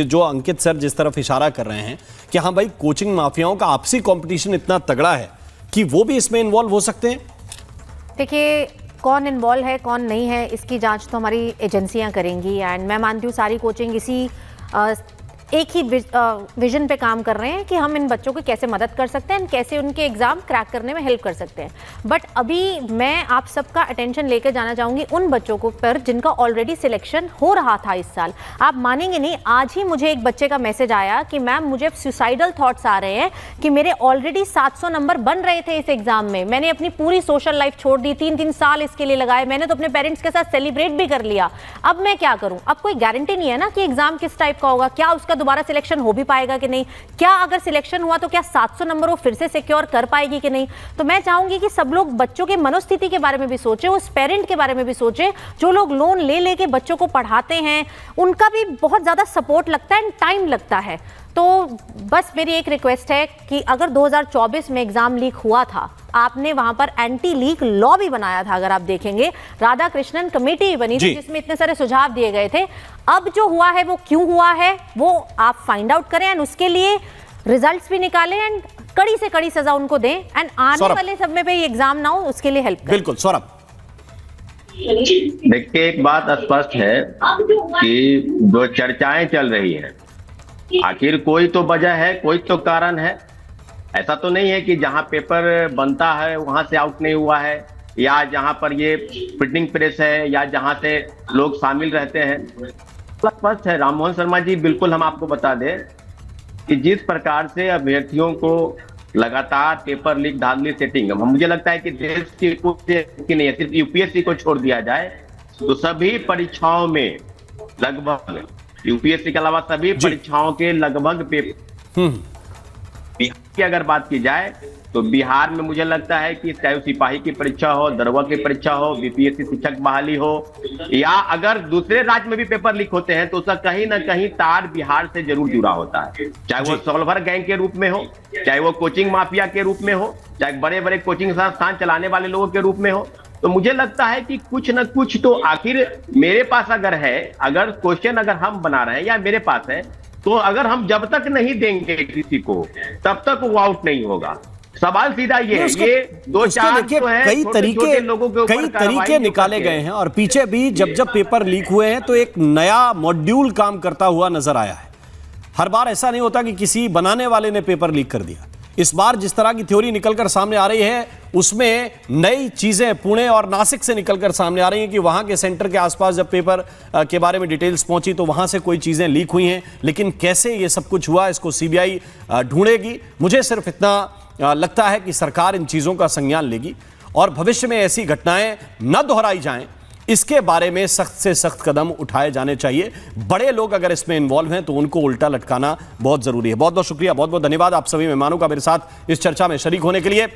जो अंकित सर जिस तरफ इशारा कर रहे हैं कि हाँ भाई कोचिंग माफियाओं का आपसी कंपटीशन इतना तगड़ा है कि वो भी इसमें इन्वॉल्व हो सकते हैं? देखिए, कौन इन्वॉल्व है कौन नहीं है इसकी जांच तो हमारी एजेंसियां करेंगी। एंड मैं मानती हूँ सारी कोचिंग इसी एक ही विजन पे काम कर रहे हैं कि हम इन बच्चों को कैसे मदद कर सकते हैं, कैसे उनके एग्ज़ाम क्रैक करने में हेल्प कर सकते हैं। बट अभी मैं आप सबका अटेंशन लेकर जाना चाहूँगी उन बच्चों को पर जिनका ऑलरेडी सिलेक्शन हो रहा था इस साल। आप मानेंगे नहीं, आज ही मुझे एक बच्चे का मैसेज आया कि मैम मुझे सुसाइडल थॉट्स आ रहे हैं कि मेरे ऑलरेडी 700 नंबर बन रहे थे इस एग्ज़ाम में, मैंने अपनी पूरी सोशल लाइफ छोड़ दी, 3-3 साल इसके लिए लगाए, मैंने तो अपने पेरेंट्स के साथ सेलिब्रेट भी कर लिया, अब मैं क्या करूँ? अब कोई गारंटी नहीं है ना कि एग्ज़ाम किस टाइप का होगा, क्या उसका दोबारा सिलेक्शन हो भी पाएगा कि नहीं, क्या अगर सिलेक्शन हुआ तो क्या 700 नंबर वो फिर से सिक्योर कर पाएगी कि नहीं। तो मैं चाहूंगी कि सब लोग बच्चों के मनोस्थिति के बारे में भी सोचें, उस पेरेंट के बारे में भी सोचें जो लोग लोन ले लेके बच्चों को पढ़ाते हैं, उनका भी बहुत ज्यादा सपोर्ट लगता है एंड टाइम लगता है। तो बस मेरी एक रिक्वेस्ट है कि अगर 2024 में एग्जाम लीक हुआ था, आपने वहां पर एंटी लीक लॉ भी बनाया था, अगर आप देखेंगे राधा कृष्णन कमेटी भी बनी थी जिसमें इतने सारे सुझाव दिए गए थे। अब जो हुआ है वो क्यों हुआ है वो आप फाइंड आउट करें एंड उसके लिए रिजल्ट्स भी निकालें एंड कड़ी से कड़ी सजा उनको दें एंड आने वाले समय पे ये एग्जाम ना हो उसके लिए हेल्प करें। बिल्कुल सौरभ। देखिए, एक बात स्पष्ट है कि जो चर्चाएं चल रही हैं, आखिर कोई तो वजह है, कोई तो कारण है। ऐसा तो नहीं है कि जहां पेपर बनता है वहां से आउट नहीं हुआ है, या जहां पर ये प्रिंटिंग प्रेस है, या जहां से लोग शामिल रहते हैं। स्पष्ट है राम मोहन शर्मा जी, बिल्कुल हम आपको बता दें कि जिस प्रकार से अभ्यर्थियों को लगातार पेपर लीक धांधली सेटिंग, मुझे लगता है कि देश की नहीं है, सिर्फ यूपीएससी को छोड़ दिया जाए तो सभी परीक्षाओं में लगभग, यूपीएससी के अलावा सभी परीक्षाओं के लगभग पेपर, बिहार की अगर बात की जाए तो बिहार में मुझे लगता है कि चाहे सिपाही की परीक्षा हो, दरोगा की परीक्षा हो, बीपीएससी शिक्षक बहाली हो, या अगर दूसरे राज्य में भी पेपर लीक होते हैं तो उसका कहीं ना कहीं तार बिहार से जरूर जुड़ा होता है। चाहे वो सॉल्वर गैंग के रूप में हो, चाहे वो कोचिंग माफिया के रूप में हो, चाहे बड़े बड़े कोचिंग संस्थान चलाने वाले लोगों के रूप में हो। तो मुझे लगता है कि कुछ न कुछ तो आखिर मेरे पास अगर है, अगर क्वेश्चन अगर हम बना रहे हैं या मेरे पास है, तो अगर हम जब तक नहीं देंगे किसी को तब तक वो आउट नहीं होगा। सवाल सीधा ये है, ये दो चार तो है, कई तरीके निकाले गए हैं और पीछे भी जब पेपर लीक हुए हैं तो एक नया मॉड्यूल काम करता हुआ नजर आया है। हर बार ऐसा नहीं होता कि किसी बनाने वाले ने पेपर लीक कर दिया। इस बार जिस तरह की थ्योरी निकलकर सामने आ रही है उसमें नई चीजें पुणे और नासिक से निकलकर सामने आ रही हैं कि वहां के सेंटर के आसपास जब पेपर के बारे में डिटेल्स पहुंची तो वहां से कोई चीजें लीक हुई हैं। लेकिन कैसे ये सब कुछ हुआ इसको सीबीआई ढूंढेगी। मुझे सिर्फ इतना लगता है कि सरकार इन चीजों का संज्ञान लेगी और भविष्य में ऐसी घटनाएं न दोहराई जाएं, इसके बारे में सख्त से सख्त कदम उठाए जाने चाहिए। बड़े लोग अगर इसमें इन्वॉल्व हैं तो उनको उल्टा लटकाना बहुत जरूरी है। बहुत बहुत शुक्रिया, बहुत बहुत धन्यवाद आप सभी मेहमानों का मेरे साथ इस चर्चा में शरीक होने के लिए।